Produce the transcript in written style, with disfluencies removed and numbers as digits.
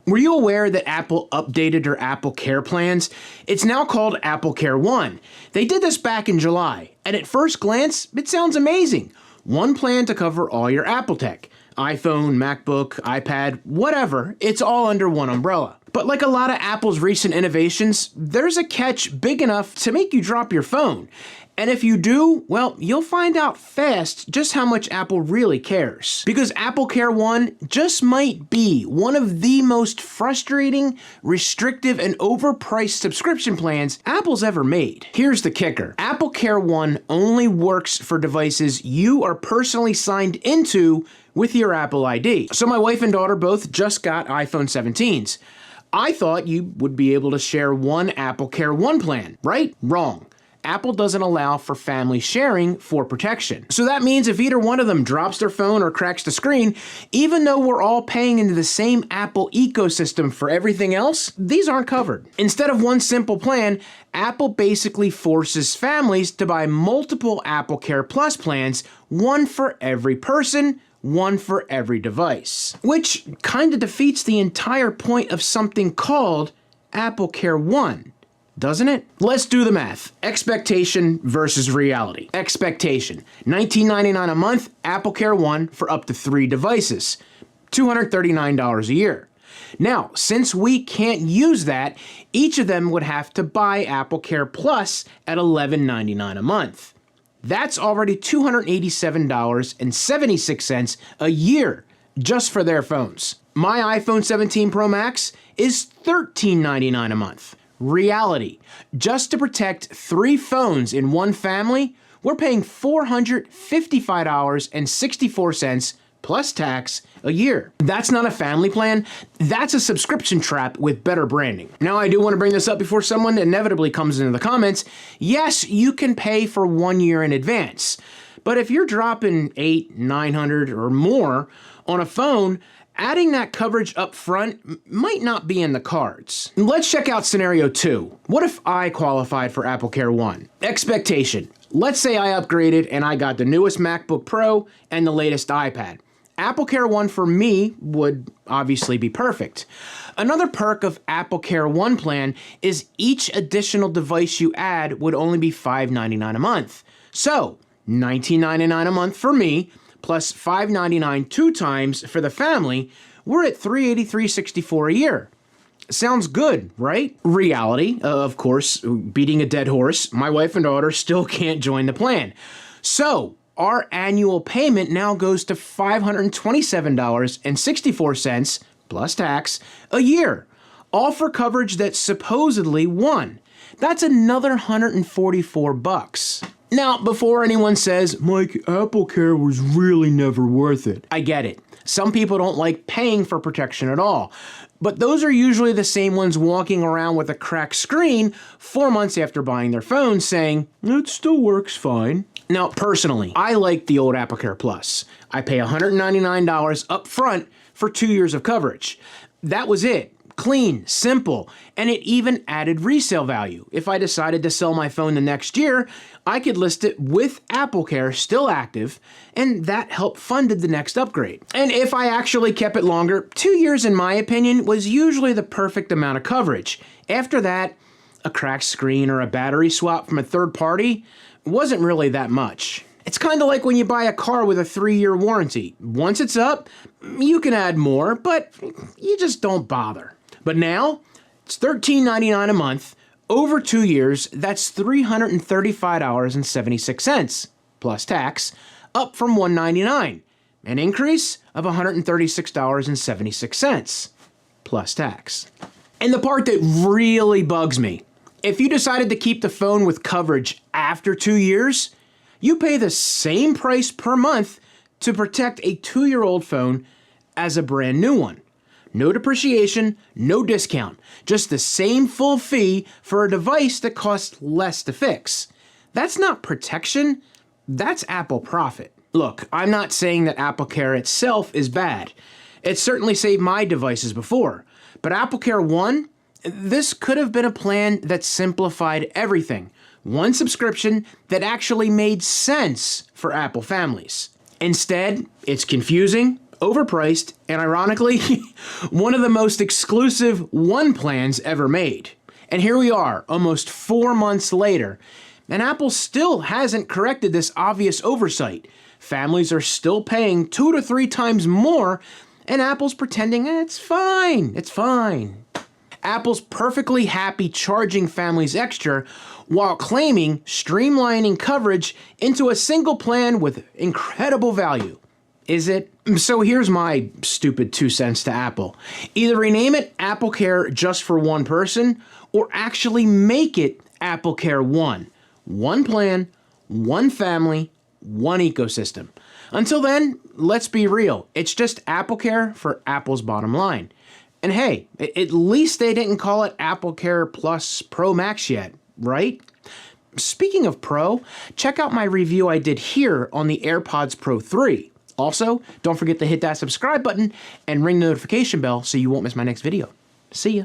Were you aware that Apple updated their AppleCare plans? It's now called AppleCare One. They did this back in July, and at first glance, it sounds amazing. One plan to cover all your Apple tech. iPhone, MacBook, iPad, whatever, it's all under one umbrella. But like a lot of Apple's recent innovations, there's a catch big enough to make you drop your phone. And if you do, well, you'll find out fast just how much Apple really cares. Because AppleCare One just might be one of the most frustrating, restrictive, and overpriced subscription plans Apple's ever made. Here's the kicker. AppleCare One only works for devices you are personally signed into with your Apple ID. So my wife and daughter both just got iPhone 17s. I thought you would be able to share one AppleCare One plan, right? Wrong. Apple doesn't allow for family sharing for protection. So that means if either one of them drops their phone or cracks the screen, even though we're all paying into the same Apple ecosystem for everything else, these aren't covered. Instead of one simple plan, Apple basically forces families to buy multiple AppleCare Plus plans, one for every person, one for every device. Which kind of defeats the entire point of something called AppleCare One, doesn't it? Let's do the math. Expectation versus reality. Expectation. $19.99 a month, AppleCare One for up to 3 devices. $239 a year. Now, since we can't use that, each of them would have to buy AppleCare Plus at $11.99 a month. That's already $287.76 a year just for their phones. My iPhone 17 Pro Max is $13.99 a month. Reality. Just to protect 3 phones in one family, we're paying $455.64 plus tax a year. That's not a family plan, that's a subscription trap with better branding. Now, I do want to bring this up before someone inevitably comes into the comments. Yes, you can pay for 1 year in advance, but if you're dropping $800, $900 or more on a phone, adding that coverage up front might not be in the cards. Let's check out scenario 2. What if I qualified for AppleCare One? Expectation. Let's say I upgraded and I got the newest MacBook Pro and the latest iPad. AppleCare One for me would obviously be perfect. Another perk of AppleCare One plan is each additional device you add would only be $5.99 a month. So, $19.99 a month for me, plus $5.99 2 times for the family, we're at $383.64 a year. Sounds good, right? Reality, of course, beating a dead horse, my wife and daughter still can't join the plan. So, our annual payment now goes to $527.64 plus tax a year, all for coverage that supposedly won. That's another $144. Now, before anyone says, Mike, AppleCare was really never worth it. I get it. Some people don't like paying for protection at all. But those are usually the same ones walking around with a cracked screen 4 months after buying their phone saying, it still works fine. Now, personally, I like the old AppleCare Plus. I pay $199 up front for 2 years of coverage. That was it. Clean, simple, and it even added resale value. If I decided to sell my phone the next year, I could list it with AppleCare still active, and that helped funded the next upgrade. And if I actually kept it longer, 2 years in my opinion was usually the perfect amount of coverage. After that, a cracked screen or a battery swap from a third party wasn't really that much. It's kind of like when you buy a car with a 3-year warranty. Once it's up, you can add more, but you just don't bother. But now, it's $13.99 a month, over 2 years, that's $335.76, plus tax, up from $199, an increase of $136.76, plus tax. And the part that really bugs me, if you decided to keep the phone with coverage after 2 years, you pay the same price per month to protect a 2-year-old phone as a brand new one. No depreciation, no discount, just the same full fee for a device that costs less to fix. That's not protection, that's Apple profit. Look, I'm not saying that AppleCare itself is bad. It certainly saved my devices before, but AppleCare One, this could have been a plan that simplified everything. One subscription that actually made sense for Apple families. Instead, it's confusing, overpriced, and ironically, one of the most exclusive One plans ever made. And here we are, almost 4 months later, and Apple still hasn't corrected this obvious oversight. Families are still paying 2 to 3 times more, and Apple's pretending it's fine, it's fine. Apple's perfectly happy charging families extra while claiming streamlining coverage into a single plan with incredible value. Is it? So here's my stupid 2 cents to Apple. Either rename it AppleCare just for one person, or actually make it AppleCare One. One plan, one family, one ecosystem. Until then, let's be real. It's just AppleCare for Apple's bottom line. And hey, at least they didn't call it AppleCare Plus Pro Max yet, right? Speaking of Pro, check out my review I did here on the AirPods Pro 3. Also, don't forget to hit that subscribe button and ring the notification bell so you won't miss my next video. See ya.